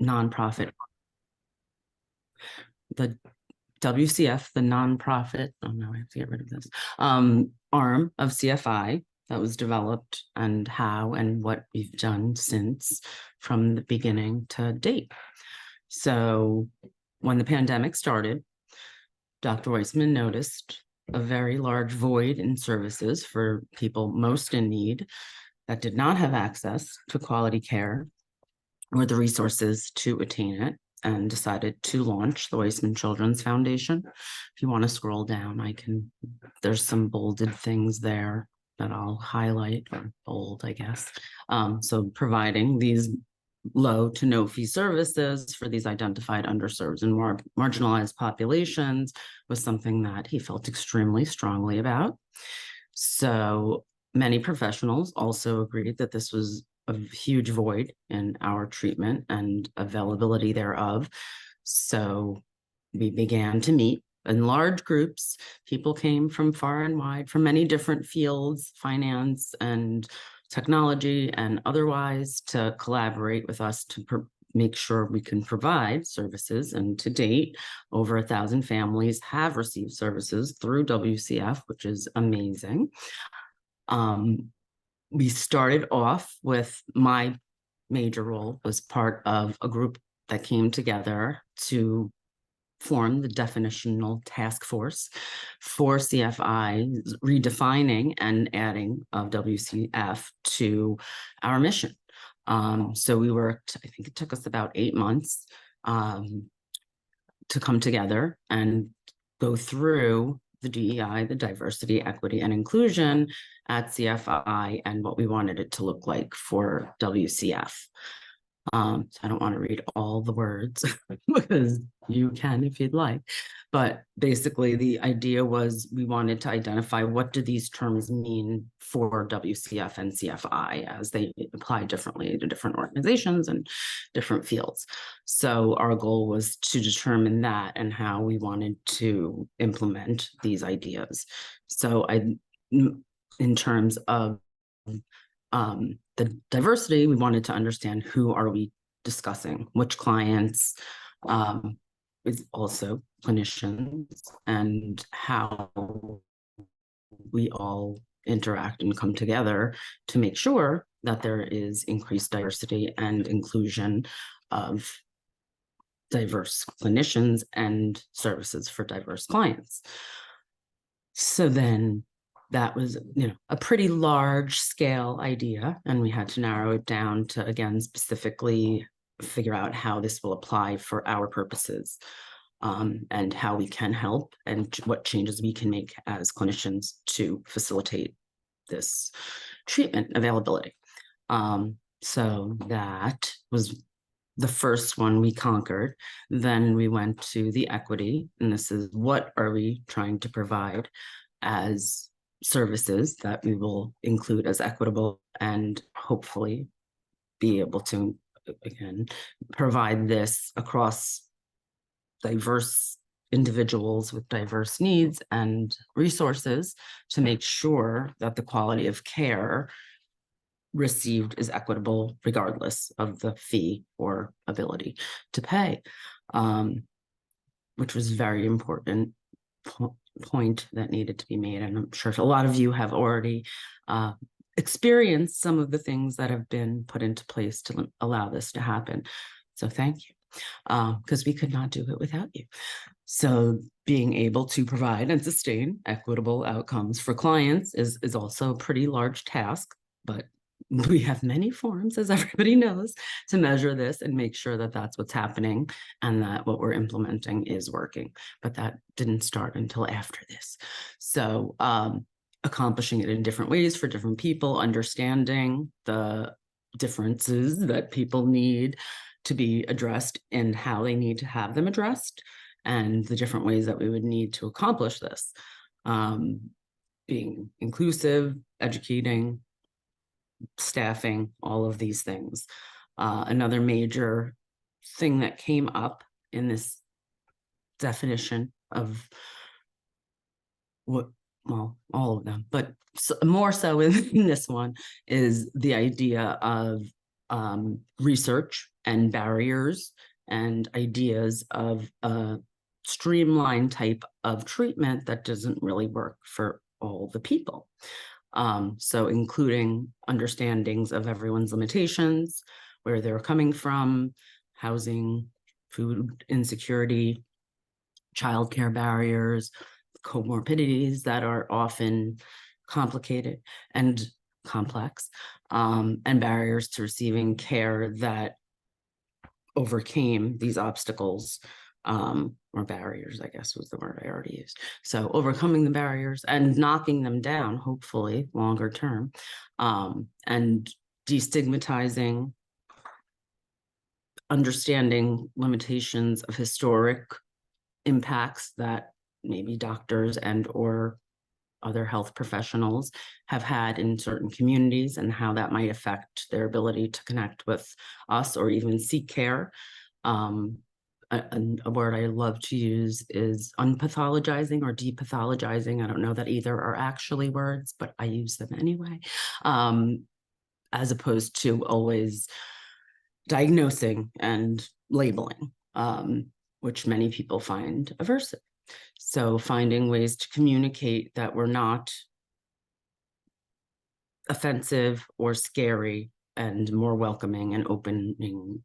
nonprofit, the WCF, the nonprofit, oh no, I have to get rid of this, arm of CFI that was developed, and how and what we've done since, from the beginning to date. So when the pandemic started, Dr. Weissman noticed a very large void in services for people most in need that did not have access to quality care or the resources to attain it, and decided to launch the Weissman Children's Foundation. If you want to scroll down, there's some bolded things there that I'll highlight, or bold, I guess. So providing these low to no fee services for these identified underserved and marginalized populations was something that he felt extremely strongly about. So many professionals also agreed that this was a huge void in our treatment and availability thereof. So we began to meet in large groups. People came from far and wide, from many different fields, finance and technology and otherwise, to collaborate with us to make sure we can provide services. And to date, over 1,000 families have received services through WCF, which is amazing. We started off with, my major role was part of a group that came together to form the definitional task force for CFI, redefining and adding of WCF to our mission. So we worked, I think it took us about 8 months to come together and go through the DEI, the diversity, equity, and inclusion at CFI, and what we wanted it to look like for WCF. So I don't want to read all the words because you can if you'd like. But basically, the idea was we wanted to identify, what do these terms mean for WCF and CFI as they apply differently to different organizations and different fields. So our goal was to determine that and how we wanted to implement these ideas. So in terms of the diversity, we wanted to understand, who are we discussing, which clients, is also clinicians, and how we all interact and come together to make sure that there is increased diversity and inclusion of diverse clinicians and services for diverse clients. So then that was, a pretty large scale idea, and we had to narrow it down to, again, specifically figure out how this will apply for our purposes, and how we can help and what changes we can make as clinicians to facilitate this treatment availability. So that was the first one we conquered. Then we went to the equity, and this is, what are we trying to provide as services that we will include as equitable, and hopefully be able to, again, provide this across diverse individuals with diverse needs and resources, to make sure that the quality of care received is equitable regardless of the fee or ability to pay, which was very important point that needed to be made. And I'm sure a lot of you have already experienced some of the things that have been put into place to allow this to happen. So thank you, because we could not do it without you. So being able to provide and sustain equitable outcomes for clients is also a pretty large task, but we have many forms, as everybody knows, to measure this and make sure that that's what's happening and that what we're implementing is working. But that didn't start until after this. So accomplishing it in different ways for different people, understanding the differences that people need to be addressed and how they need to have them addressed, and the different ways that we would need to accomplish this. Being inclusive, educating, staffing, all of these things. Another major thing that came up in this definition of what, well, all of them, but more so in this one, is the idea of research and barriers and ideas of a streamlined type of treatment that doesn't really work for all the people. So including understandings of everyone's limitations, where they're coming from, housing, food insecurity, childcare barriers, comorbidities that are often complicated and complex, and barriers to receiving care that overcame these obstacles, or barriers, I guess was the word I already used. So overcoming the barriers and knocking them down, hopefully longer term, and destigmatizing, understanding limitations of historic impacts that maybe doctors and or other health professionals have had in certain communities and how that might affect their ability to connect with us or even seek care. A word I love to use is unpathologizing or depathologizing. I don't know that either are actually words, but I use them anyway, as opposed to always diagnosing and labeling, which many people find aversive. So finding ways to communicate that we're not offensive or scary and more welcoming and opening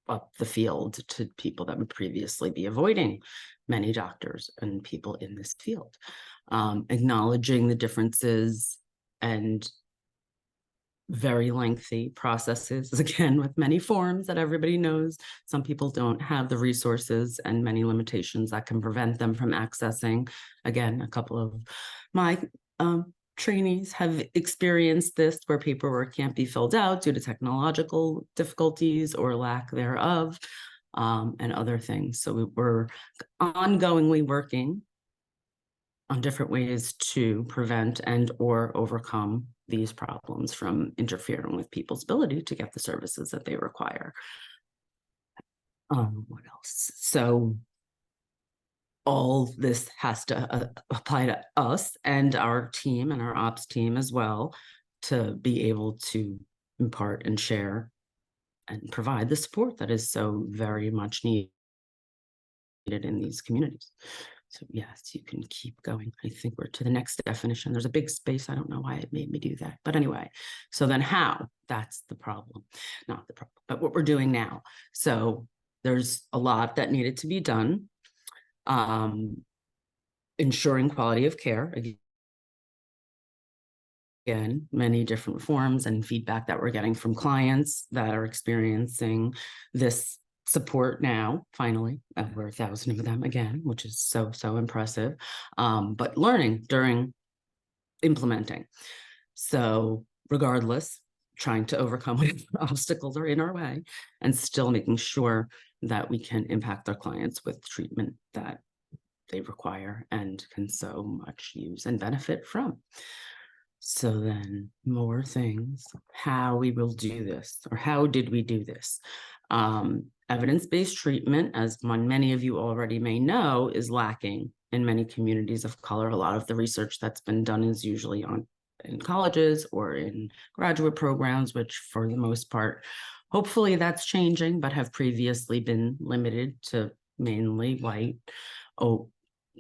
up the field to people that would previously be avoiding many doctors and people in this field. Acknowledging the differences and very lengthy processes, again, with many forms that everybody knows. Some people don't have the resources and many limitations that can prevent them from accessing. Again, a couple of my trainees have experienced this, where paperwork can't be filled out due to technological difficulties or lack thereof, and other things. So we're ongoingly working on different ways to prevent and or overcome these problems from interfering with people's ability to get the services that they require. What else? So all this has to apply to us and our team and our ops team as well, to be able to impart and share and provide the support that is so very much needed in these communities. So yes, you can keep going. I think we're to the next definition. There's a big space. I don't know why it made me do that. But anyway, so then how? That's the problem. Not the problem, but what we're doing now. So there's a lot that needed to be done. Ensuring quality of care. Again, many different forms and feedback that we're getting from clients that are experiencing this support now, finally, over 1,000 of them again, which is so impressive, but learning during implementing. So regardless, trying to overcome whatever obstacles are in our way and still making sure that we can impact our clients with treatment that they require and can so much use and benefit from. So then more things, how we will do this, or how did we do this? Evidence-based treatment, as many of you already may know, is lacking in many communities of color. A lot of the research that's been done is usually in colleges or in graduate programs, which for the most part, hopefully that's changing, but have previously been limited to mainly white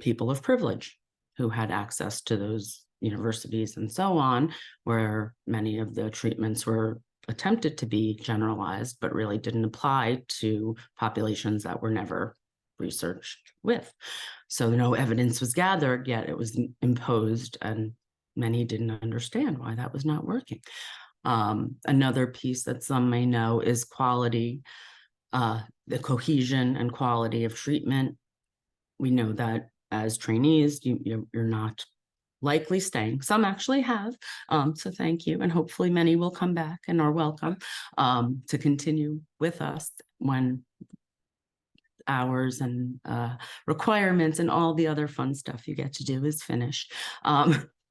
people of privilege who had access to those universities and so on, where many of the treatments were attempted to be generalized, but really didn't apply to populations that were never researched with. So no evidence was gathered, yet it was imposed, and many didn't understand why that was not working. Another piece that some may know is quality, the cohesion and quality of treatment. We know that as trainees, you're not likely staying. Some actually have, so thank you. And hopefully many will come back and are welcome to continue with us when hours and requirements and all the other fun stuff you get to do is finished.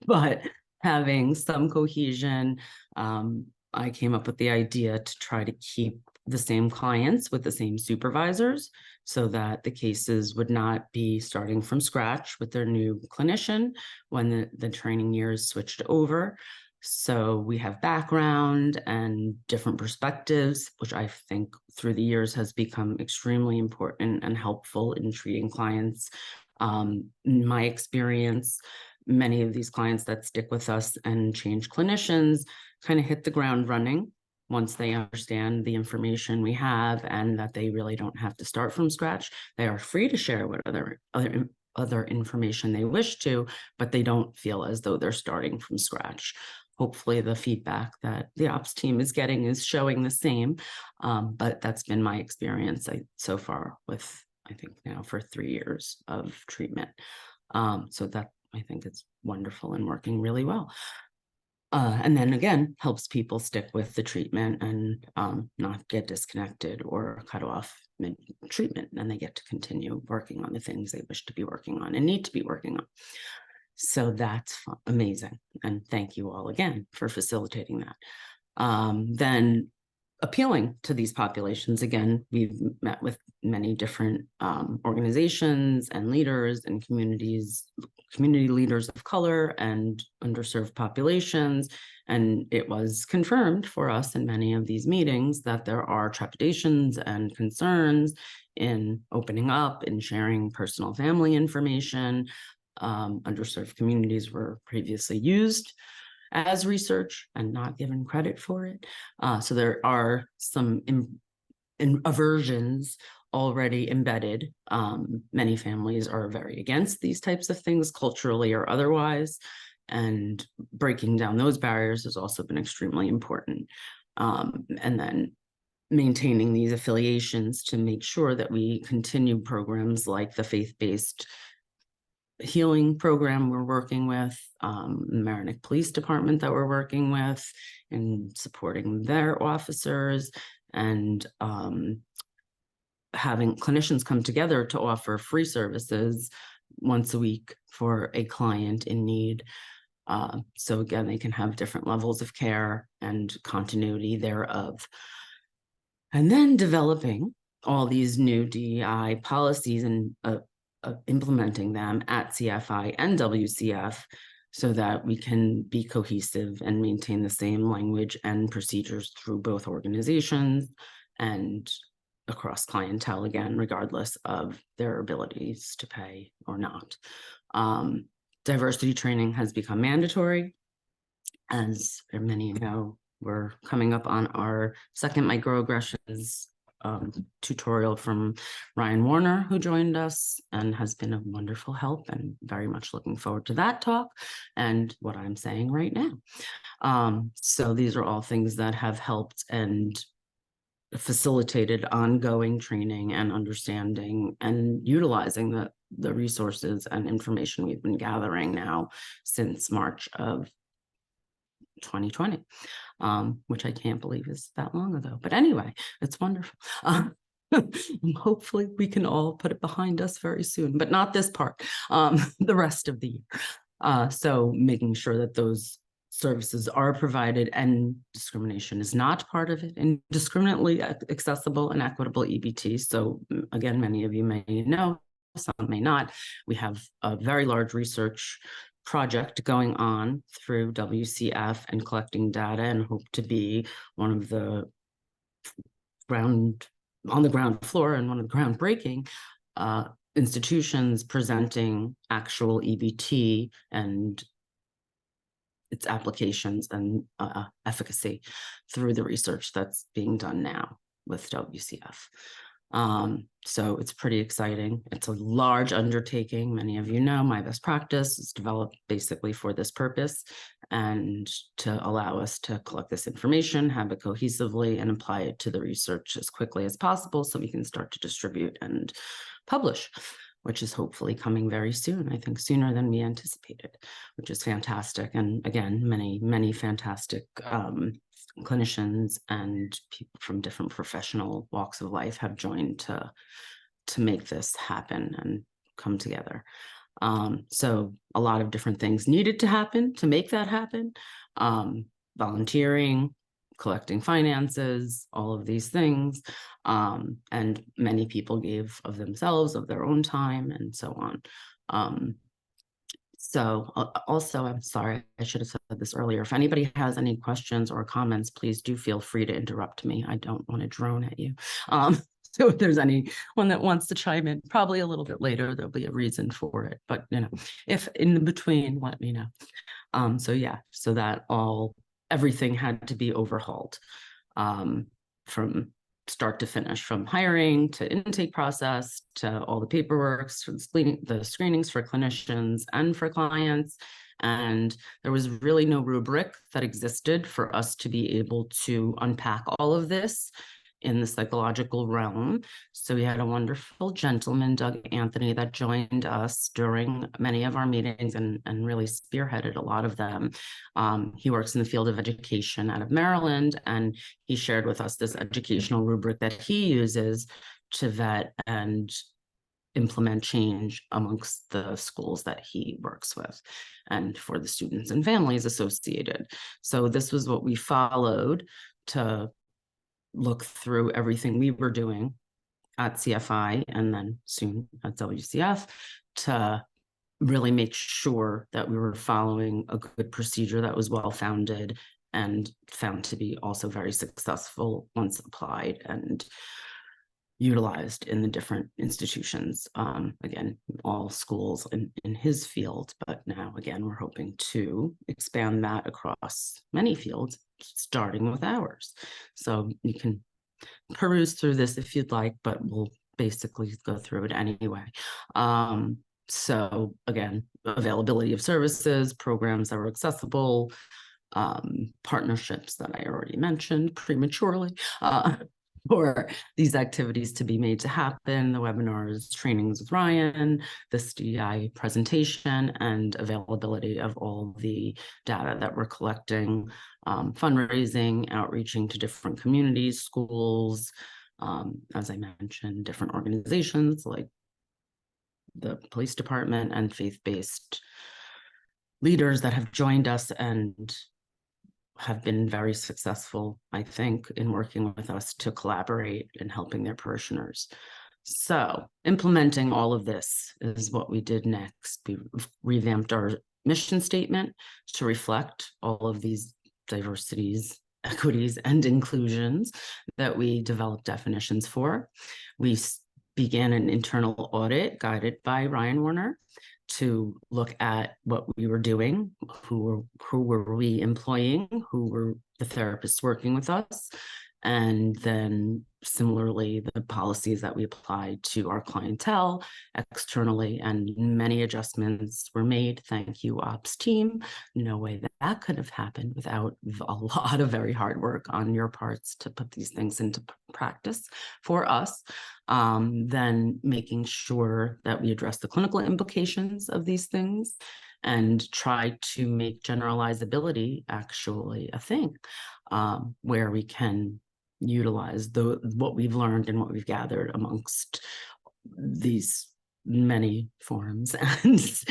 But having some cohesion, I came up with the idea to try to keep the same clients with the same supervisors so that the cases would not be starting from scratch with their new clinician when the training years switched over. So we have background and different perspectives, which I think through the years has become extremely important and helpful in treating clients. In my experience, many of these clients that stick with us and change clinicians kind of hit the ground running once they understand the information we have and that they really don't have to start from scratch. They are free to share what other information they wish to, but they don't feel as though they're starting from scratch. Hopefully the feedback that the ops team is getting is showing the same, but that's been my experience so far with, I think now for 3 years of treatment. So that I think it's wonderful and working really well. And then again, helps people stick with the treatment and not get disconnected or cut off mid-treatment, and they get to continue working on the things they wish to be working on and need to be working on. So that's amazing. And thank you all again for facilitating that. Then appealing to these populations, again, we've met with many different organizations and leaders and community leaders of color and underserved populations. And it was confirmed for us in many of these meetings that there are trepidations and concerns in opening up and sharing personal family information. Underserved communities were previously used as research and not given credit for it. So there are some aversions already embedded. Many families are very against these types of things, culturally or otherwise, and breaking down those barriers has also been extremely important. And then maintaining these affiliations to make sure that we continue programs like the faith-based healing program we're working with, Mamaroneck Police Department that we're working with, and supporting their officers, and having clinicians come together to offer free services once a week for a client in need. So again, they can have different levels of care and continuity thereof. And then developing all these new DEI policies and implementing them at CFI and WCF so that we can be cohesive and maintain the same language and procedures through both organizations and across clientele, again, regardless of their abilities to pay or not. Diversity training has become mandatory. As many know, we're coming up on our second microaggressions tutorial from Ryan Warner, who joined us and has been a wonderful help, and very much looking forward to that talk and what I'm saying right now. So these are all things that have helped and facilitated ongoing training and understanding and utilizing the resources and information we've been gathering now since March of 2020, which I can't believe is that long ago. But anyway, it's wonderful. Hopefully we can all put it behind us very soon, but not this part, the rest of the year. So making sure that those services are provided and discrimination is not part of it, and indiscriminately accessible and equitable EBT. So again, many of you may know, some may not. We have a very large research project going on through WCF and collecting data, and hope to be one of the on the ground floor and one of the groundbreaking institutions presenting actual EBT and its applications and efficacy through the research that's being done now with WCF. So it's pretty exciting. It's a large undertaking. Many of you know my best practice is developed basically for this purpose and to allow us to collect this information, have it cohesively, and apply it to the research as quickly as possible so we can start to distribute and publish, which is hopefully coming very soon. I think sooner than we anticipated, which is fantastic. And again, many fantastic clinicians and people from different professional walks of life have joined to make this happen and come together. So a lot of different things needed to happen to make that happen. Volunteering, collecting finances, all of these things. And many people gave of themselves, of their own time, and so on. So also, I'm sorry, I should have said this earlier. If anybody has any questions or comments, please do feel free to interrupt me. I don't want to drone at you. So if there's anyone that wants to chime in, probably a little bit later, there'll be a reason for it. But if in between, let me know. So yeah, so that everything had to be overhauled from start to finish, from hiring to intake process to all the paperwork, to the screenings for clinicians and for clients. And there was really no rubric that existed for us to be able to unpack all of this in the psychological realm. So we had a wonderful gentleman, Doug Anthony, that joined us during many of our meetings and really spearheaded a lot of them. He works in the field of education out of Maryland, and he shared with us this educational rubric that he uses to vet and implement change amongst the schools that he works with and for the students and families associated. So this was what we followed to look through everything we were doing at CFI and then soon at WCF to really make sure that we were following a good procedure that was well-founded and found to be also very successful once applied and utilized in the different institutions. Again, all schools in his field, but now again, we're hoping to expand that across many fields, starting with ours. So you can peruse through this if you'd like, but we'll basically go through it anyway. So again, availability of services, programs that were accessible, partnerships that I already mentioned prematurely, for these activities to be made to happen, the webinars, trainings with Ryan, this DEI presentation, and availability of all the data that we're collecting, fundraising, outreaching to different communities, schools, as I mentioned, different organizations like the police department and faith-based leaders that have joined us and have been very successful, I think, in working with us to collaborate and helping their parishioners. So implementing all of this is what we did next. We revamped our mission statement to reflect all of these diversities, equities, and inclusions that we developed definitions for. We began an internal audit guided by Ryan Warner to look at what we were doing, who were we employing, who were the therapists working with us, and then similarly the policies that we applied to our clientele externally, and many adjustments were made. Thank you, ops team. No way that could have happened without a lot of very hard work on your parts to put these things into practice for us. Then making sure that we address the clinical implications of these things and try to make generalizability actually a thing, where we can utilize what we've learned and what we've gathered amongst these many forums and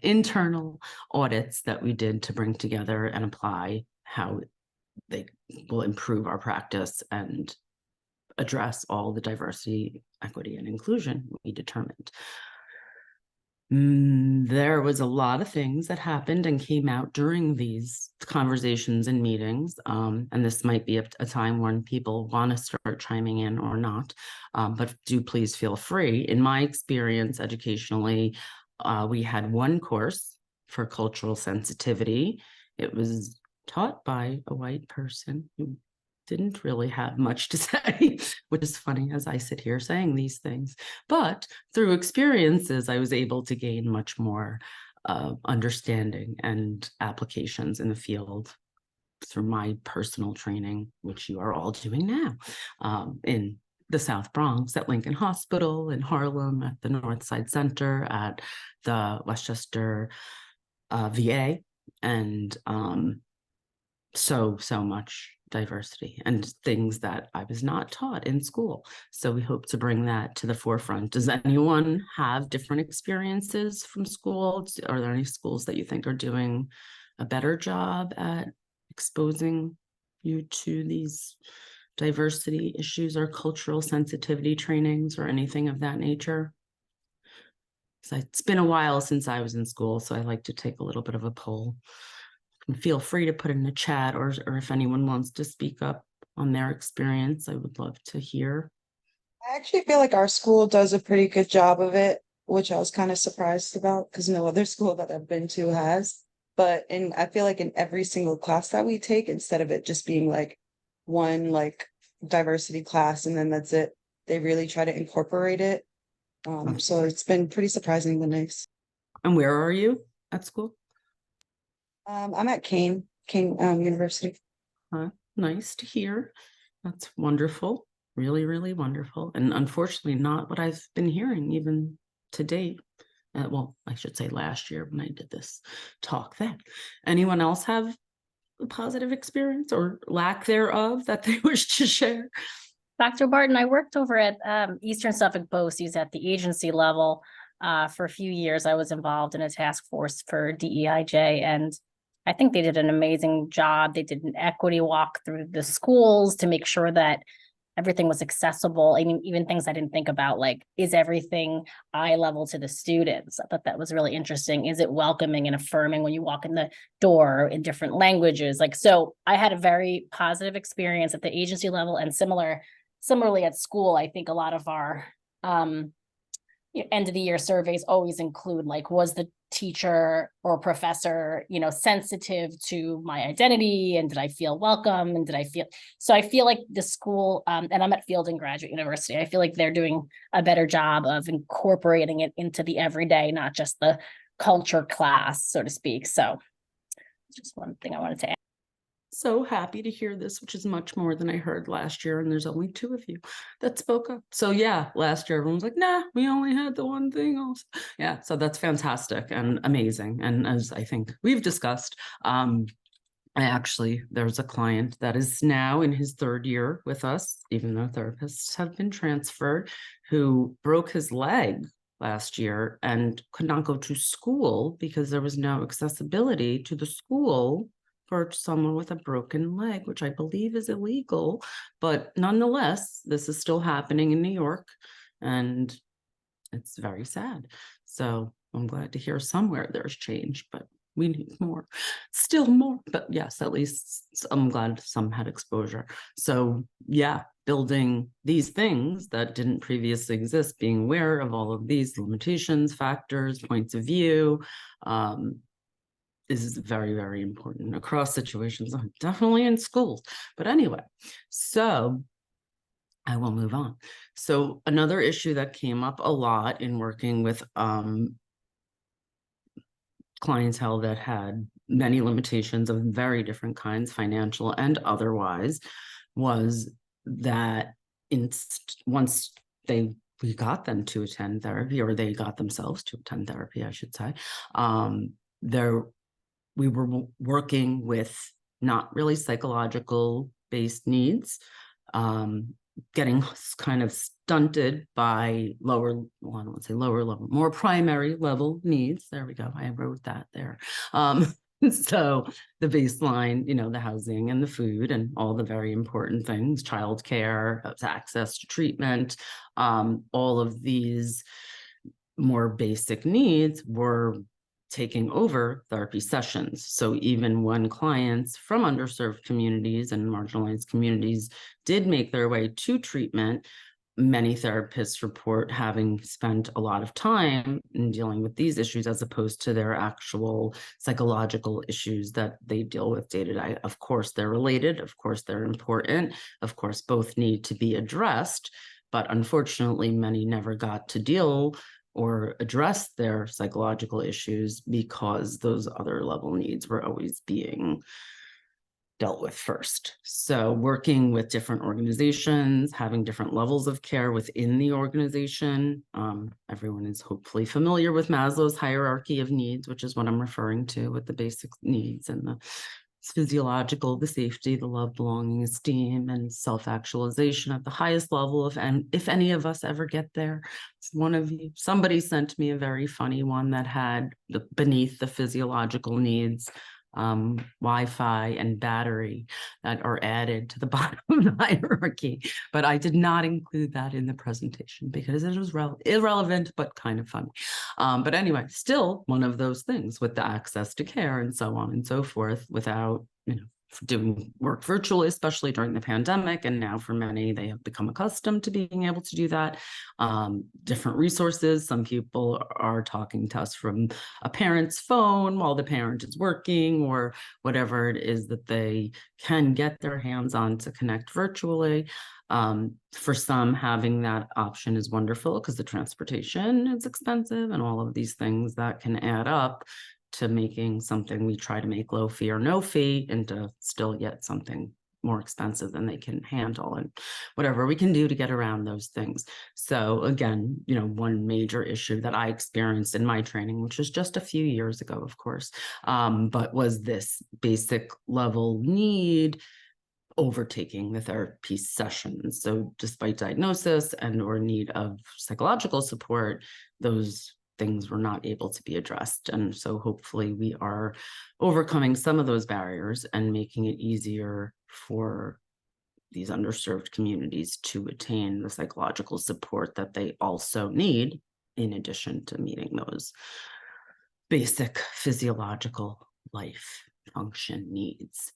internal audits that we did to bring together and apply how they will improve our practice and address all the diversity, equity, and inclusion we determined. There was a lot of things that happened and came out during these conversations and meetings, and this might be a time when people want to start chiming in or not, but do please feel free. In my experience educationally, we had one course for cultural sensitivity. It was taught by a white person who didn't really have much to say, which is funny as I sit here saying these things. But through experiences, I was able to gain much more understanding and applications in the field through my personal training, which you are all doing now in the South Bronx at Lincoln Hospital, in Harlem at the Northside Center, at the Westchester VA, and so much diversity and things that I was not taught in school. So we hope to bring that to the forefront. Does anyone have different experiences from school? Are there any schools that you think are doing a better job at exposing you to these diversity issues or cultural sensitivity trainings or anything of that nature? So it's been a while since I was in school, so I like to take a little bit of a poll. And feel free to put in the chat, or if anyone wants to speak up on their experience, I would love to hear. I actually feel like our school does a pretty good job of it, which I was kind of surprised about because no other school that I've been to has. I feel like in every single class that we take, instead of it just being like one like diversity class and then that's it, they really try to incorporate it. So it's been pretty surprisingly nice. And where are you at school? I'm at Kane University. Nice to hear. That's wonderful. Really, really wonderful. And unfortunately, not what I've been hearing even to date. Well, I should say last year when I did this talk then. Anyone else have a positive experience or lack thereof that they wish to share? Dr. Barton, I worked over at Eastern Suffolk BOCES at the agency level for a few years. I was involved in a task force for DEIJ, and I think they did an amazing job. They did an equity walk through the schools to make sure that everything was accessible. I mean, even things I didn't think about, like, is everything eye level to the students? I thought that was really interesting. Is it welcoming and affirming when you walk in the door in different languages? Like, so I had a very positive experience at the agency level, and similarly at school. I think a lot of our end of the year surveys always include, like, was the teacher or professor, sensitive to my identity, and did I feel welcome, and did I feel, so I feel like the school, and I'm at Fielding Graduate University, I feel like they're doing a better job of incorporating it into the everyday, not just the culture class, so to speak. So just one thing I wanted to add. So happy to hear this, which is much more than I heard last year. And there's only 2 of you that spoke up. So yeah, last year everyone was like, nah, we only had the one thing also. Yeah, so that's fantastic and amazing. And as I think we've discussed, there's a client that is now in his 3rd year with us, even though therapists have been transferred, who broke his leg last year and could not go to school because there was no accessibility to the school for someone with a broken leg, which I believe is illegal. But nonetheless, this is still happening in New York, and it's very sad. So I'm glad to hear somewhere there's change, but we need more, still more. But yes, at least I'm glad some had exposure. So yeah, building these things that didn't previously exist, being aware of all of these limitations, factors, points of view, is very, very important across situations, definitely in schools. But anyway, so I will move on. So another issue that came up a lot in working with clientele that had many limitations of very different kinds, financial and otherwise, was that once we got them to attend therapy, or they got themselves to attend therapy, I should say, we were working with not really psychological based needs, getting kind of stunted by lower, well, I don't want to say lower level, more primary level needs. There we go. I wrote that there. So the baseline, the housing and the food and all the very important things, childcare, access to treatment, all of these more basic needs were taking over therapy sessions. So even when clients from underserved communities and marginalized communities did make their way to treatment, many therapists report having spent a lot of time in dealing with these issues as opposed to their actual psychological issues that they deal with day to day. Of course, they're related. Of course, they're important. Of course, both need to be addressed. But unfortunately, many never got to deal or address their psychological issues because those other level needs were always being dealt with first. So working with different organizations, having different levels of care within the organization. Everyone is hopefully familiar with Maslow's hierarchy of needs, which is what I'm referring to with the basic needs and the physiological, the safety, the love, belonging, esteem, and self-actualization at the highest level. If any of us ever get there, it's one of you. Somebody sent me a very funny one that had beneath the physiological needs, Wi-Fi and battery that are added to the bottom of the hierarchy. But I did not include that in the presentation because it was irrelevant, but kind of funny. But anyway, still one of those things with the access to care and so on and so forth without, doing work virtually, especially during the pandemic. And now for many, they have become accustomed to being able to do that. Different resources. Some people are talking to us from a parent's phone while the parent is working or whatever it is that they can get their hands on to connect virtually. For some, having that option is wonderful because the transportation is expensive and all of these things that can add up to making something we try to make low fee or no fee into still yet something more expensive than they can handle, and whatever we can do to get around those things. So again, one major issue that I experienced in my training, which was just a few years ago, of course, but was this basic level need overtaking the therapy sessions. So despite diagnosis and or need of psychological support, those things were not able to be addressed. And so hopefully we are overcoming some of those barriers and making it easier for these underserved communities to attain the psychological support that they also need, in addition to meeting those basic physiological life function needs.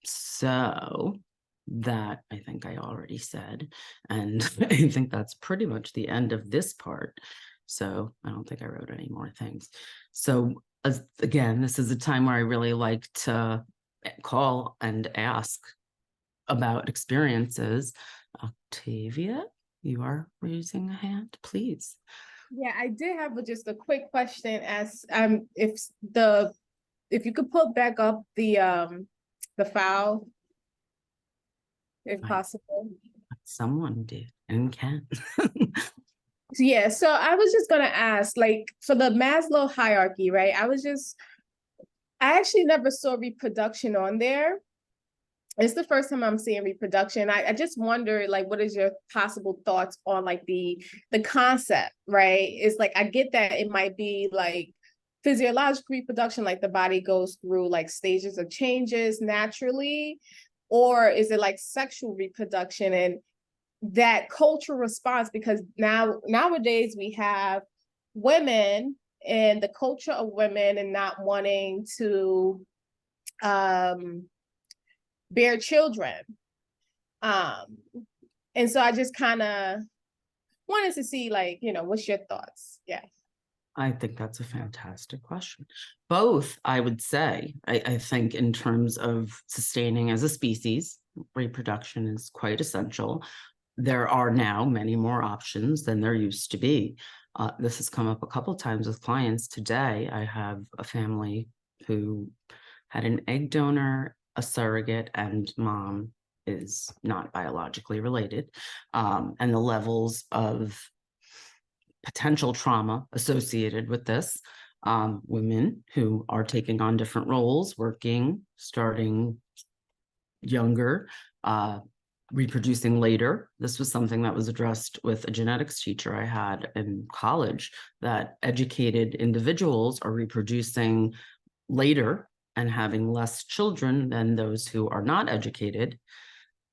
So that I think I already said, and I think that's pretty much the end of this part. So I don't think I wrote any more things. So again, this is a time where I really like to call and ask about experiences. Octavia, you are raising a hand, please. Yeah, I did have just a quick question as if you could put back up the file, if possible. Someone did and can. Yeah, so I was just gonna ask, like, for the Maslow hierarchy, right? I actually never saw reproduction on there. It's the first time I'm seeing reproduction. I just wonder, like, what is your possible thoughts on like the concept, right? It's like, I get that it might be like physiological reproduction, like the body goes through like stages of changes naturally, or is it like sexual reproduction and that cultural response? Because nowadays we have women and the culture of women and not wanting to bear children. And so I just kind of wanted to see, like, what's your thoughts? Yeah. I think that's a fantastic question. Both, I would say, I think in terms of sustaining as a species, reproduction is quite essential. There are now many more options than there used to be. This has come up a couple of times with clients today. I have a family who had an egg donor, a surrogate, and mom is not biologically related. And the levels of potential trauma associated with this. Women who are taking on different roles, working, starting younger, reproducing later. This was something that was addressed with a genetics teacher I had in college, that educated individuals are reproducing later and having less children than those who are not educated,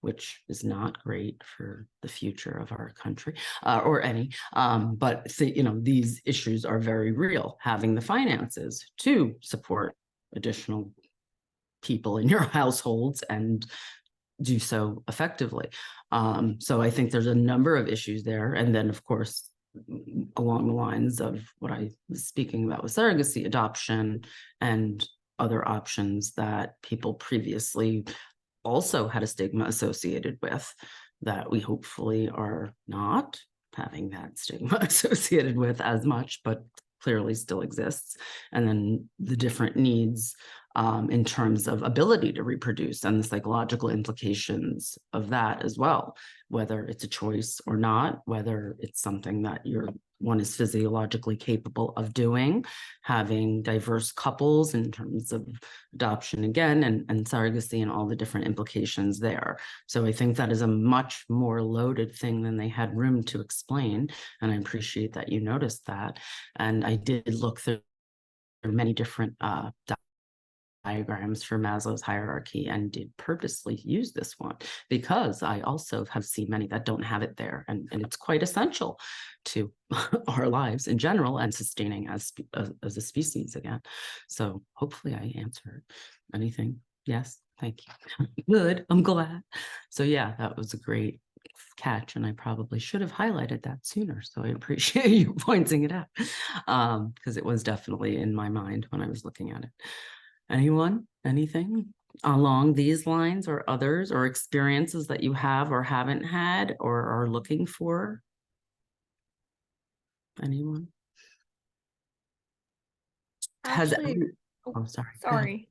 which is not great for the future of our country or any. But these issues are very real. Having the finances to support additional people in your households and do so effectively. So I think there's a number of issues there. And then, of course, along the lines of what I was speaking about with surrogacy, adoption, and other options that people previously also had a stigma associated with, that we hopefully are not having that stigma associated with as much, but clearly still exists. And then the different needs in terms of ability to reproduce and the psychological implications of that as well, whether it's a choice or not, whether it's something that one is physiologically capable of doing, having diverse couples in terms of adoption again, and surrogacy and all the different implications there. So I think that is a much more loaded thing than they had room to explain. And I appreciate that you noticed that. And I did look through many different diagrams for Maslow's hierarchy and did purposely use this one because I also have seen many that don't have it there. And it's quite essential to our lives in general and sustaining as a species again. So hopefully I answered anything. Yes, thank you. Good, I'm glad. So yeah, that was a great catch, and I probably should have highlighted that sooner. So I appreciate you pointing it out because it was definitely in my mind when I was looking at it. Anyone, anything along these lines or others or experiences that you have or haven't had or are looking for? Anyone? Actually, Oh, sorry. Go ahead. sorry.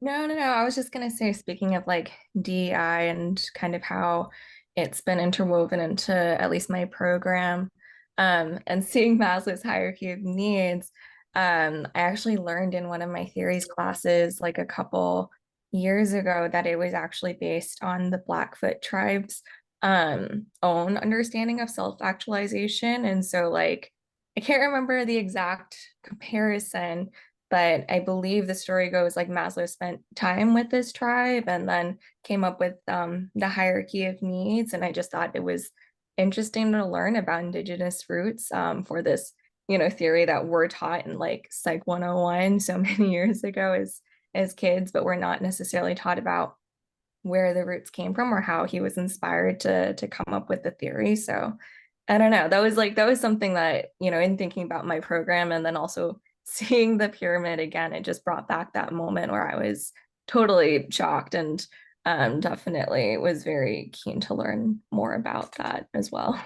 No. I was just gonna say, speaking of like DEI and kind of how it's been interwoven into at least my program, and seeing Maslow's hierarchy of needs, I actually learned in one of my theories classes like a couple years ago that it was actually based on the Blackfoot tribes own understanding of self-actualization. And so like I can't remember the exact comparison, but I believe the story goes like Maslow spent time with this tribe and then came up with the hierarchy of needs. And I just thought it was interesting to learn about indigenous roots for this, theory that we're taught in like Psych 101 so many years ago as kids, but we're not necessarily taught about where the roots came from or how he was inspired to come up with the theory. So I don't know. That was something that, in thinking about my program and then also seeing the pyramid again, it just brought back that moment where I was totally shocked and definitely was very keen to learn more about that as well.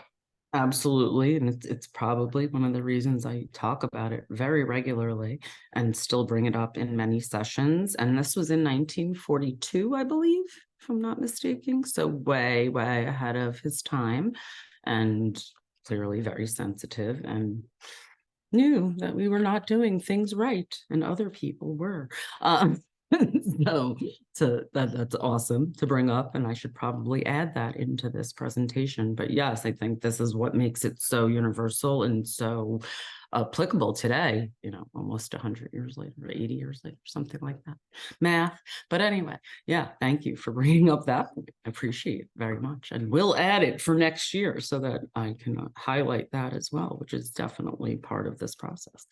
Absolutely. And it's probably one of the reasons I talk about it very regularly and still bring it up in many sessions. And this was in 1942, I believe, if I'm not mistaken. So way, way ahead of his time and clearly very sensitive and knew that we were not doing things right and other people were. So that's awesome to bring up, and I should probably add that into this presentation. But yes, I think this is what makes it so universal and so applicable today, almost 100 years later, 80 years later, something like that. Math. But anyway, yeah, thank you for bringing up that. I appreciate it very much. And we'll add it for next year so that I can highlight that as well, which is definitely part of this process.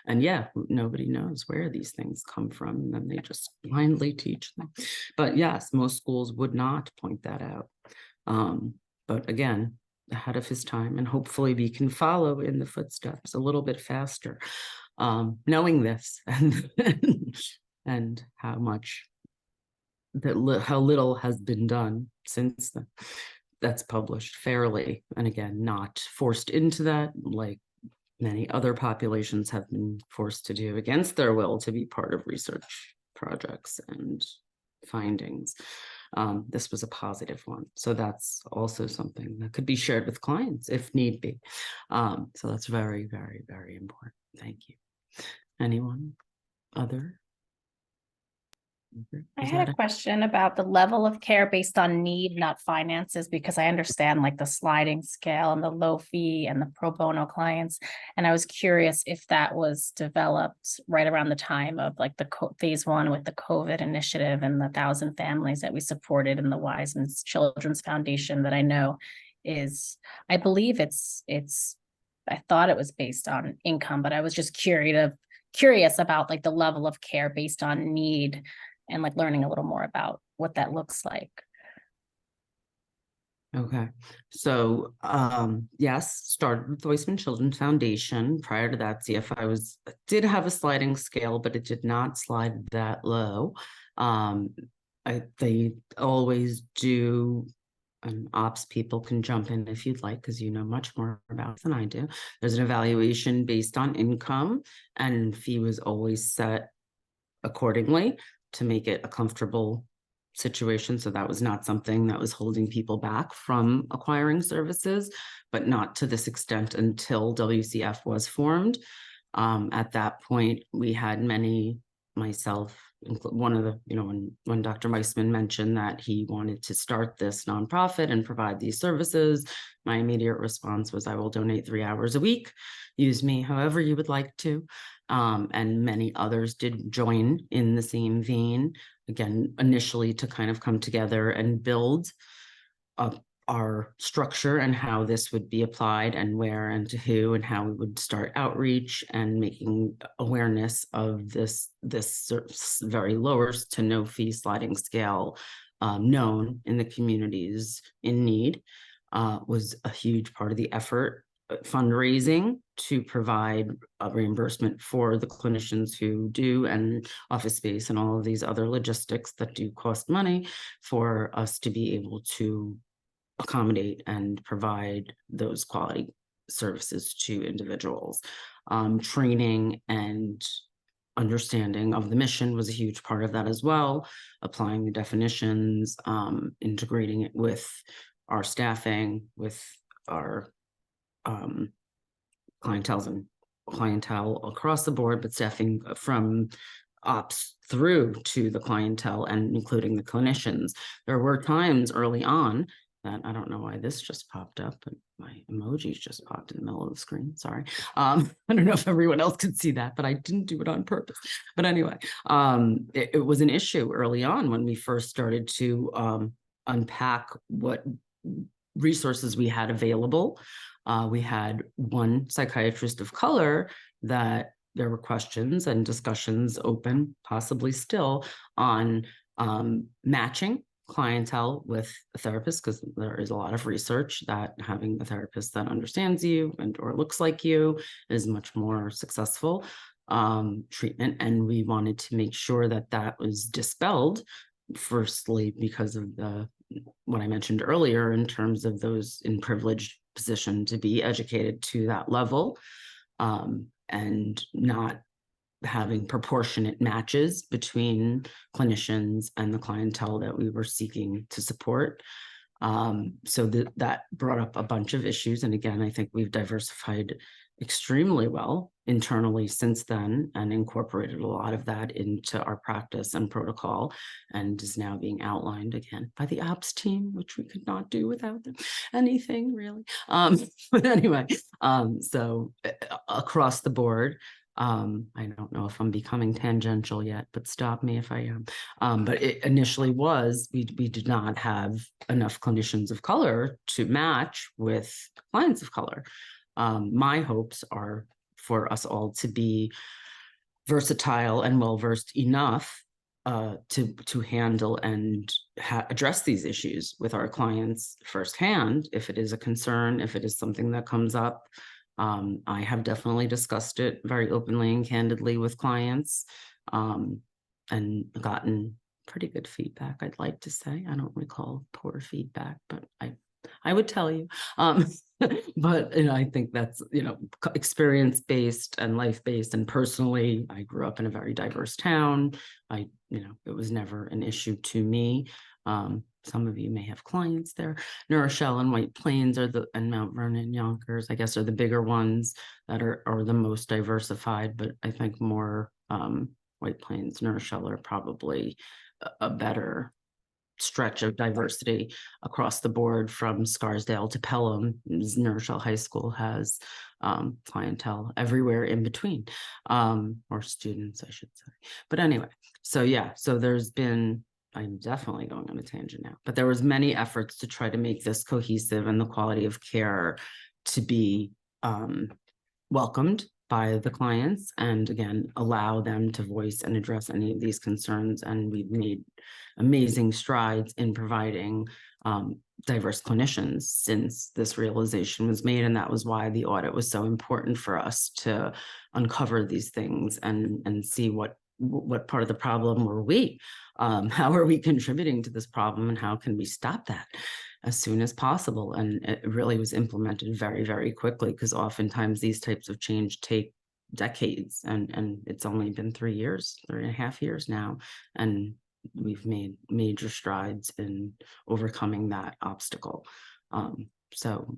And yeah, nobody knows where these things come from, and then they just blindly teach them. But yes, most schools would not point that out. But again, ahead of his time, and hopefully we can follow in the footsteps a little bit faster, knowing this and how much how little has been done since then. That's published fairly, and again, not forced into that like many other populations have been forced to do against their will to be part of research projects and findings. This was a positive one. So that's also something that could be shared with clients if need be. So that's very, very, very important. Thank you. Anyone other? I had a question about the level of care based on need, not finances, because I understand like the sliding scale and the low fee and the pro bono clients. And I was curious if that was developed right around the time of like the phase 1 with the COVID initiative and the 1,000 families that we supported in the Wiseman Children's Foundation that I know is, I believe I thought it was based on income, but I was just curious about like the level of care based on need and like learning a little more about what that looks like. Okay, so yes, started with the Weissman Children's Foundation. Prior to that, CFI did have a sliding scale, but it did not slide that low. They always do, and ops people can jump in if you'd like, because you know much more about it than I do. There's an evaluation based on income, and fee was always set accordingly to make it a comfortable situation. So that was not something that was holding people back from acquiring services, but not to this extent until WCF was formed. At that point, we had myself one of the, when Dr. Meisman mentioned that he wanted to start this nonprofit and provide these services, my immediate response was, I will donate 3 hours a week. Use me however you would like to. And many others did join in the same vein, again, initially to kind of come together and build up our structure and how this would be applied and where and to who, and how we would start outreach and making awareness of this very lower to no fee sliding scale known in the communities in need, was a huge part of the effort. Fundraising to provide a reimbursement for the clinicians who do, and office space and all of these other logistics that do cost money, for us to be able to accommodate and provide those quality services to individuals. Training and understanding of the mission was a huge part of that as well. Applying the definitions, integrating it with our staffing, with our clientele across the board, but staffing from ops through to the clientele and including the clinicians. There were times early on that, I don't know why this just popped up, but my emojis just popped in the middle of the screen. Sorry. I don't know if everyone else could see that, but I didn't do it on purpose. But anyway, it was an issue early on when we first started to unpack what resources we had available. We had one psychiatrist of color that there were questions and discussions open, possibly still, on matching clientele with a therapist, because there is a lot of research that having a therapist that understands you and or looks like you is much more successful treatment. And we wanted to make sure that that was dispelled, firstly, because of what I mentioned earlier in terms of those in privileged position to be educated to that level, and not having proportionate matches between clinicians and the clientele that we were seeking to support. So that brought up a bunch of issues. And again, I think we've diversified extremely well internally since then and incorporated a lot of that into our practice and protocol, and is now being outlined again by the ops team, which we could not do without them, anything really. But anyway, so across the board, I don't know if I'm becoming tangential yet, but stop me if I am. But it initially was, we did not have enough clinicians of color to match with clients of color. My hopes are for us all to be versatile and well-versed enough to handle and address these issues with our clients firsthand, if it is a concern, if it is something that comes up. I have definitely discussed it very openly and candidly with clients, and gotten pretty good feedback, I'd like to say. I don't recall poor feedback, but I would tell you. But I think that's experience-based and life-based. And personally, I grew up in a very diverse town. It was never an issue to me. Some of you may have clients there. New Rochelle and White Plains and Mount Vernon, Yonkers, I guess, are the bigger ones that are the most diversified. But I think more White Plains, New Rochelle are probably a better stretch of diversity across the board, from Scarsdale to Pelham. New Rochelle High School has clientele everywhere in between, or students, I should say. But anyway, so yeah, so there's been, I'm definitely going on a tangent now, but there was many efforts to try to make this cohesive and the quality of care to be welcomed by the clients, and again, allow them to voice and address any of these concerns. And we've made amazing strides in providing diverse clinicians since this realization was made. And that was why the audit was so important for us, to uncover these things and see what part of the problem were we, how are we contributing to this problem, and how can we stop that as soon as possible. And it really was implemented very, very quickly, because oftentimes these types of change take decades, and it's only been 3.5 years now, and we've made major strides in overcoming that obstacle. So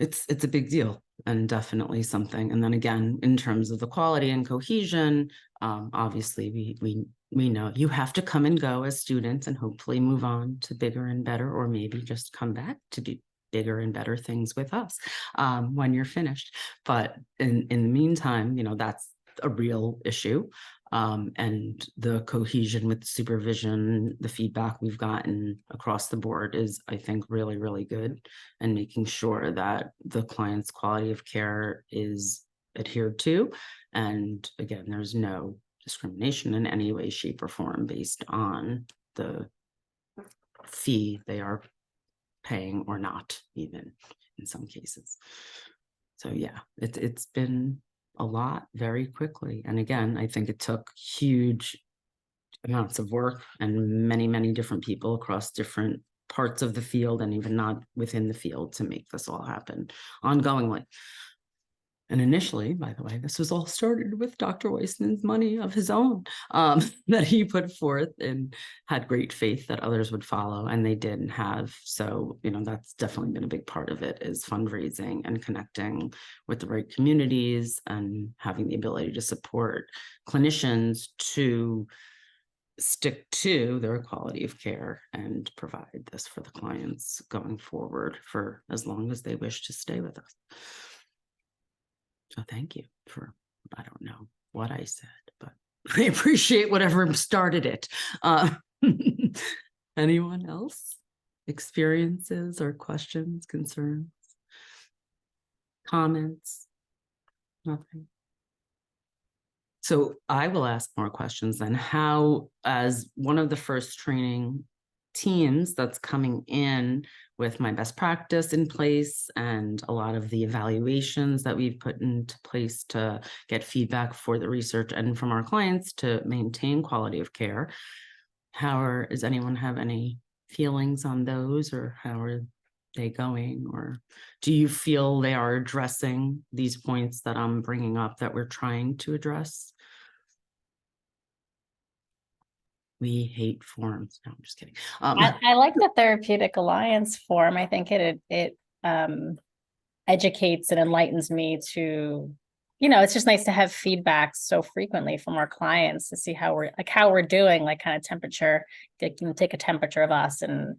it's a big deal. and definitely something. And then again, in terms of the quality and cohesion, obviously we know you have to come and go as students and hopefully move on to bigger and better, or maybe just come back to do bigger and better things with us when you're finished. But in the meantime, you know, that's a real issue. And the cohesion with supervision, the feedback we've gotten across the board is, I think, really, really good. And making sure that the client's quality of care is adhered to. And again, there's no discrimination in any way, shape, or form based on the fee they are paying or not, even in some cases. So yeah, it's been a lot very quickly. And again, I think it took huge amounts of work and many, many different people across different parts of the field and even not within the field to make this all happen ongoingly. And initially, by the way, this was all started with Dr. Weissman's money of his own that he put forth and had great faith that others would follow, and they did and have. So, you know, that's definitely been a big part of it, is fundraising and connecting with the right communities and having the ability to support clinicians to stick to their quality of care and provide this for the clients going forward for as long as they wish to stay with us. So thank you for, I don't know what I said, but I appreciate whatever started it. Anyone else? Experiences or questions, concerns, comments? Nothing. So I will ask more questions then. How, as one of the first training teams that's coming in with my best practice in place and a lot of the evaluations that we've put into place to get feedback for the research and from our clients to maintain quality of care, does anyone have any feelings on those, or how are they going? Or do you feel they are addressing these points that I'm bringing up that we're trying to address? We hate forms. No, I'm just kidding. I like the Therapeutic Alliance form. I think it educates and enlightens me to, you know, it's just nice to have feedback so frequently from our clients to see how we're doing, like kind of temperature, take a temperature of us. And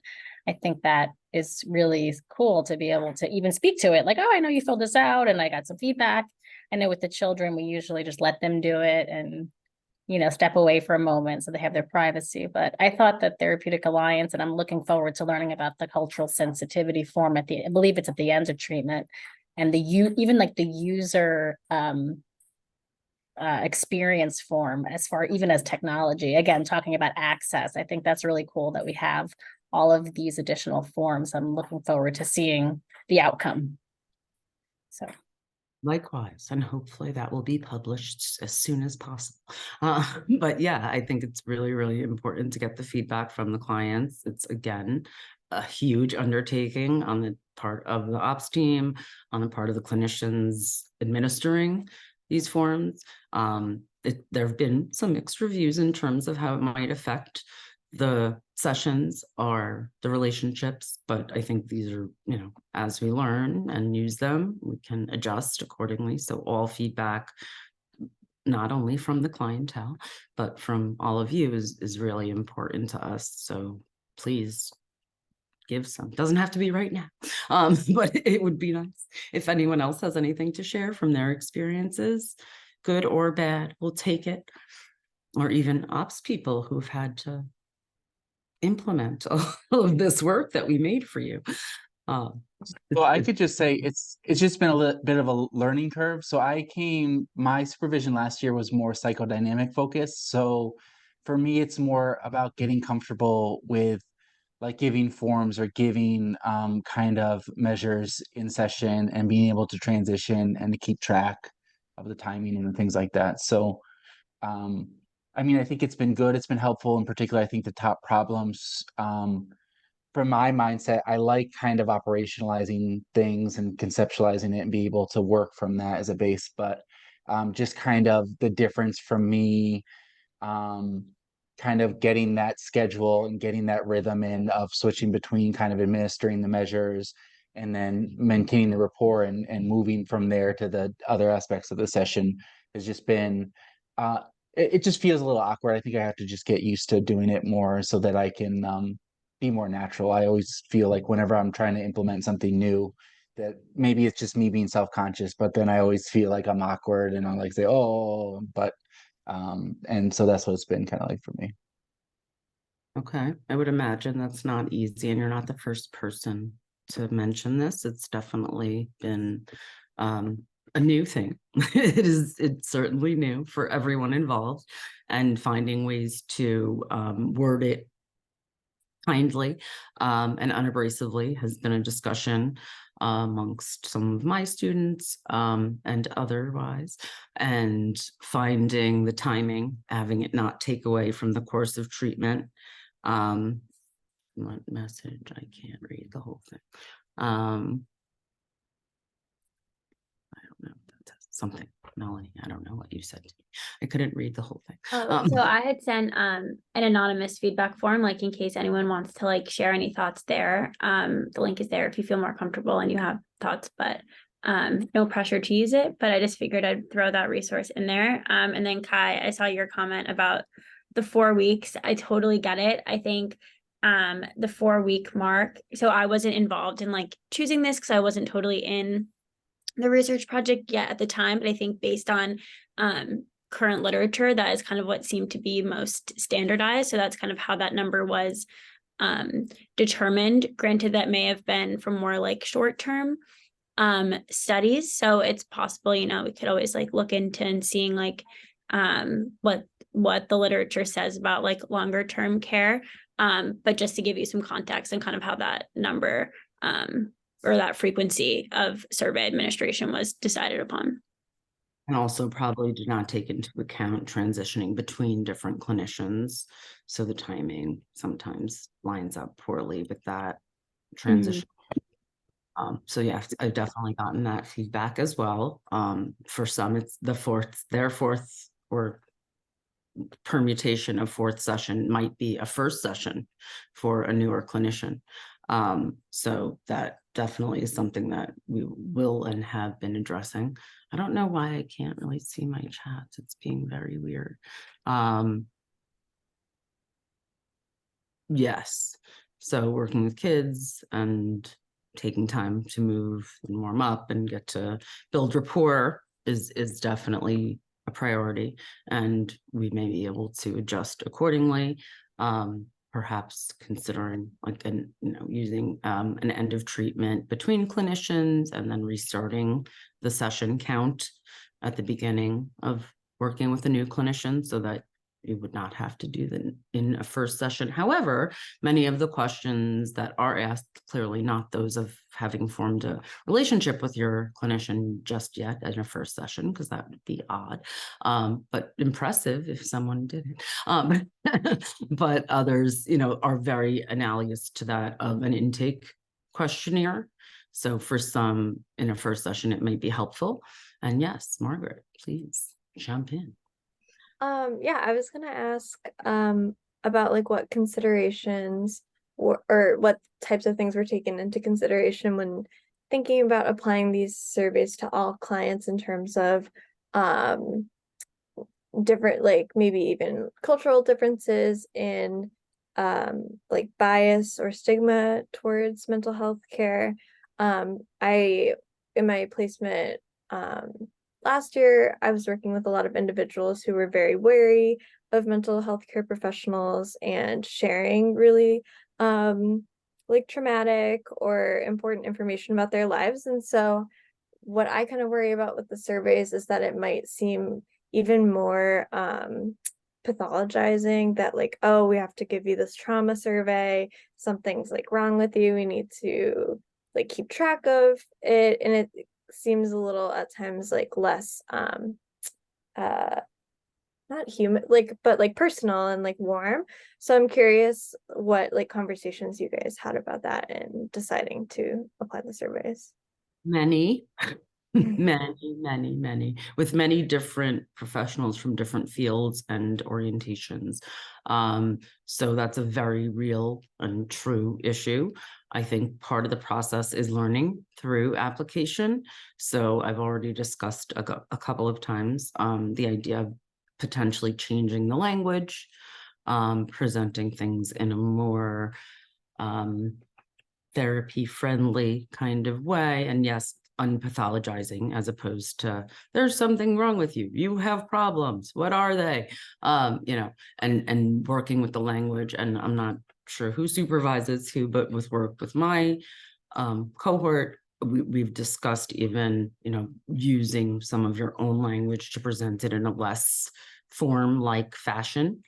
I think that is really cool to be able to even speak to it. Like, oh, I know you filled this out and I got some feedback. I know with the children, we usually just let them do it and, you know, step away for a moment so they have their privacy. But I thought that Therapeutic Alliance, and I'm looking forward to learning about the cultural sensitivity form I believe it's at the end of treatment, and even like the user experience form as far even as technology, again, talking about access. I think that's really cool that we have all of these additional forms. I'm looking forward to seeing the outcome. So likewise, and hopefully that will be published as soon as possible. But yeah, I think it's really, really important to get the feedback from the clients. It's, again, a huge undertaking on the part of the ops team, on the part of the clinicians administering these forms. There have been some mixed reviews in terms of how it might affect the sessions or the relationships, but I think these are, you know, as we learn and use them, we can adjust accordingly. So all feedback, not only from the clientele, but from all of you is really important to us. So please give some. Doesn't have to be right now, but it would be nice if anyone else has anything to share from their experiences, good or bad, we'll take it. Or even ops people who've had to implement all of this work that we made for you. Well, I could just say it's just been a bit of a learning curve. So my supervision last year was more psychodynamic focused. So for me, it's more about getting comfortable with like giving forms or giving kind of measures in session and being able to transition and to keep track of the timing and things like that. So I mean, I think it's been good. It's been helpful. In particular, I think the top problems, from my mindset, I like kind of operationalizing things and conceptualizing it and be able to work from that as a base. But just kind of the difference from me, kind of getting that schedule and getting that rhythm in of switching between kind of administering the measures and then maintaining the rapport and moving from there to the other aspects of the session has just been, it just feels a little awkward. I think I have to just get used to doing it more so that I can be more natural. I always feel like whenever I'm trying to implement something new, that maybe it's just me being self-conscious, but then I always feel like I'm awkward and I'm like say, oh, but and so that's what it's been kind of like for me. Okay, I would imagine that's not easy, and you're not the first person to mention this. It's definitely been a new thing. It's certainly new for everyone involved, and finding ways to word it kindly and unabrasively has been a discussion amongst some of my students and otherwise, and finding the timing, having it not take away from the course of treatment. What message? I can't read the whole thing. I don't know. That's something, Melanie. I don't know what you said to me. I couldn't read the whole thing. So I had sent an anonymous feedback form, like in case anyone wants to like share any thoughts there. The link is there if you feel more comfortable and you have thoughts, but no pressure to use it. But I just figured I'd throw that resource in there. And then Kai, I saw your comment about the 4 weeks. I totally get it. I think the 4-week mark. So I wasn't involved in like choosing this because I wasn't totally in the research project yet at the time, but I think based on current literature, that is kind of what seemed to be most standardized. So that's kind of how that number was determined. Granted, that may have been from more like short-term studies. So it's possible, you know, we could always like look into and seeing like what the literature says about like longer term care. But just to give you some context and kind of how that number or that frequency of survey administration was decided upon. And also probably did not take into account transitioning between different clinicians. So the timing sometimes lines up poorly with that transition. So yeah, I've definitely gotten that feedback as well. For some, it's their fourth or permutation of fourth session might be a first session for a newer clinician. So that definitely is something that we will and have been addressing. I don't know why I can't really see my chats. It's being very weird. Yes. So working with kids and taking time to move and warm up and get to build rapport is definitely a priority, and we may be able to adjust accordingly. Perhaps considering like using an end of treatment between clinicians and then restarting the session count at the beginning of working with a new clinician so that you would not have to do that in a first session. However, many of the questions that are asked, clearly not those of having formed a relationship with your clinician just yet in a first session, because that would be odd, but impressive if someone did it. But others, are very analogous to that of an intake questionnaire. So for some in a first session, it may be helpful. And yes, Margaret, please jump in. Yeah, I was gonna ask about like what considerations or what types of things were taken into consideration when thinking about applying these surveys to all clients in terms of different, like maybe even cultural differences in like bias or stigma towards mental health care. In my placement last year, I was working with a lot of individuals who were very wary of mental health care professionals and sharing really like traumatic or important information about their lives. And so what I kind of worry about with the surveys is that it might seem even more pathologizing, that like, oh, we have to give you this trauma survey, something's like wrong with you, we need to like keep track of it. And it seems a little at times like less not human, like, but like personal and like warm. So I'm curious what like conversations you guys had about that and deciding to apply the surveys. Many. many, with many different professionals from different fields and orientations. So that's a very real and true issue. I think part of the process is learning through application. So I've already discussed a couple of times the idea of potentially changing the language, presenting things in a more therapy-friendly kind of way. And yes, unpathologizing as opposed to there's something wrong with you. You have problems. What are they? And working with the language. And I'm not sure who supervises who, but with work with my cohort, we've discussed even, using some of your own language to present it in a less form-like fashion,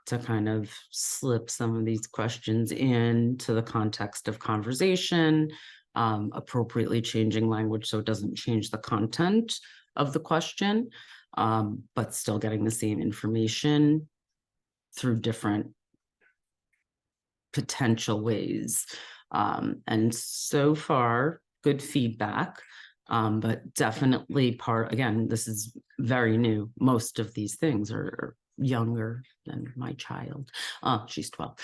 to kind of slip some of these questions into the context of conversation, appropriately changing language so it doesn't change the content of the question, but still getting the same information through different potential ways. And so far, good feedback. But definitely again, this is very new. Most of these things are younger than my child. She's 12.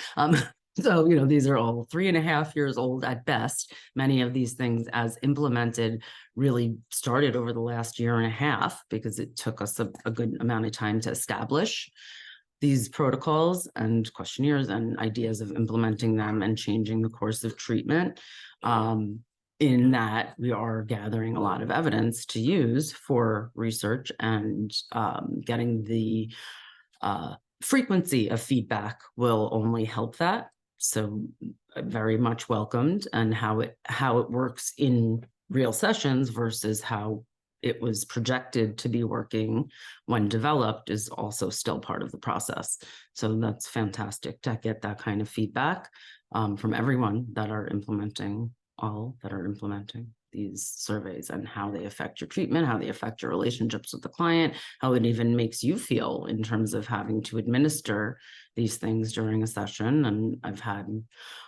So, these are all 3.5 years old at best. Many of these things, as implemented, really started over the last 1.5 years because it took us a good amount of time to establish these protocols and questionnaires and ideas of implementing them and changing the course of treatment. In that we are gathering a lot of evidence to use for research, and getting the frequency of feedback will only help that. So very much welcomed, and how it works in real sessions versus how it was projected to be working when developed is also still part of the process. So that's fantastic to get that kind of feedback from everyone that are implementing these surveys, and how they affect your treatment, how they affect your relationships with the client, how it even makes you feel in terms of having to administer these things during a session. And I've had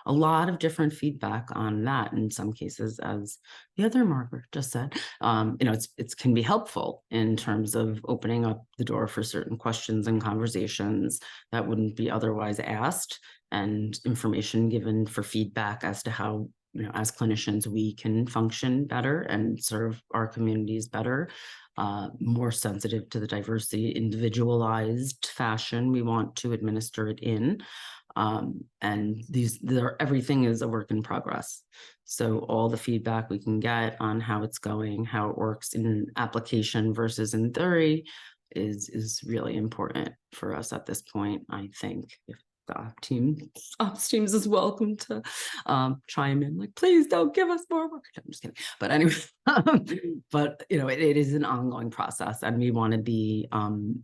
a lot of different feedback on that. In some cases, as the other Margaret just said, it can be helpful in terms of opening up the door for certain questions and conversations that wouldn't be otherwise asked, and information given for feedback as to how, as clinicians, we can function better and serve our communities better, more sensitive to the diversity, individualized fashion we want to administer it in. And everything is a work in progress. So all the feedback we can get on how it's going, how it works in application versus in theory is really important for us at this point, I think. If the ops teams is welcome to chime in, like, please don't give us more work. I'm just kidding. But anyway, but it is an ongoing process, and we want to be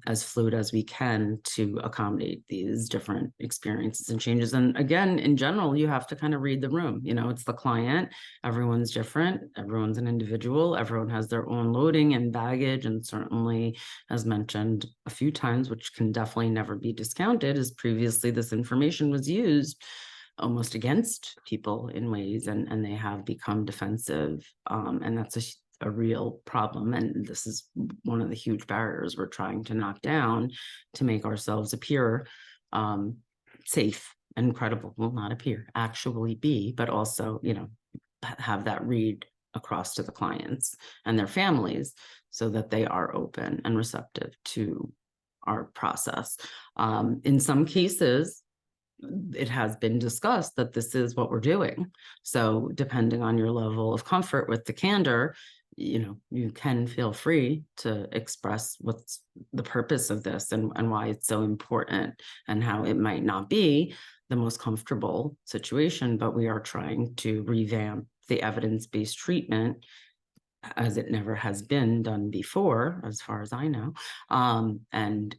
as fluid as we can to accommodate these different experiences and changes. And again, in general, you have to kind of read the room. It's the client. Everyone's different. Everyone's an individual. Everyone has their own loading and baggage, and certainly, as mentioned a few times, which can definitely never be discounted, is previously this information was used almost against people in ways, and they have become defensive, and that's a real problem. And this is one of the huge barriers we're trying to knock down to make ourselves appear safe and credible. Well, not appear, actually be, but also have that read across to the clients and their families, so that they are open and receptive to our process. In some cases, it has been discussed that this is what we're doing. So depending on your level of comfort with the candor, you can feel free to express what's the purpose of this and why it's so important, and how it might not be the most comfortable situation, but we are trying to revamp the evidence-based treatment as it never has been done before, as far as I know, and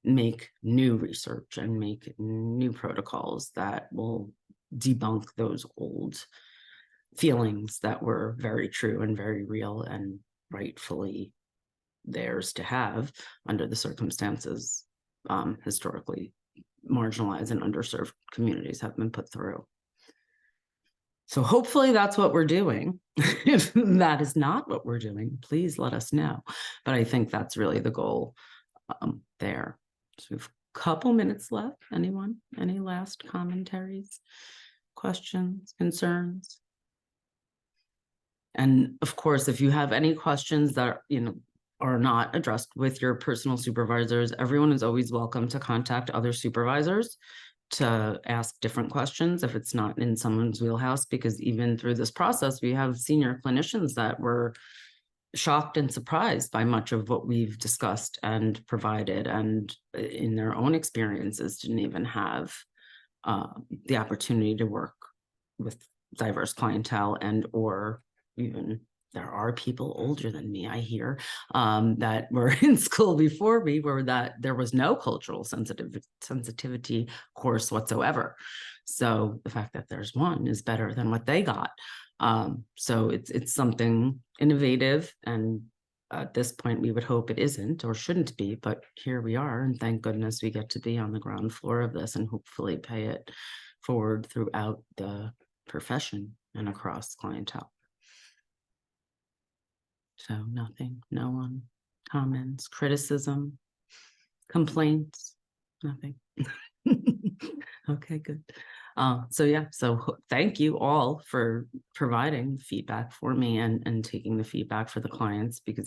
make new research and make new protocols that will debunk those old feelings that were very true and very real and rightfully theirs to have under the circumstances historically marginalized and underserved communities have been put through. So hopefully that's what we're doing. If that is not what we're doing, please let us know. But I think that's really the goal there. So we have a couple minutes left. Anyone? Any last commentaries, questions, concerns? And of course, if you have any questions that, are not addressed with your personal supervisors, everyone is always welcome to contact other supervisors to ask different questions if it's not in someone's wheelhouse, because even through this process, we have senior clinicians that were shocked and surprised by much of what we've discussed and provided, and in their own experiences didn't even have the opportunity to work with diverse clientele, and or even there are people older than me, I hear, that were in school before me, where that there was no cultural sensitivity course whatsoever. So the fact that there's one is better than what they got. So it's something innovative, and at this point we would hope it isn't or shouldn't be, but here we are, and thank goodness we get to be on the ground floor of this and hopefully pay it forward throughout the profession and across clientele. So nothing, no one, comments, criticism, complaints, nothing. Okay, good. So thank you all for providing feedback for me and taking the feedback for the clients, because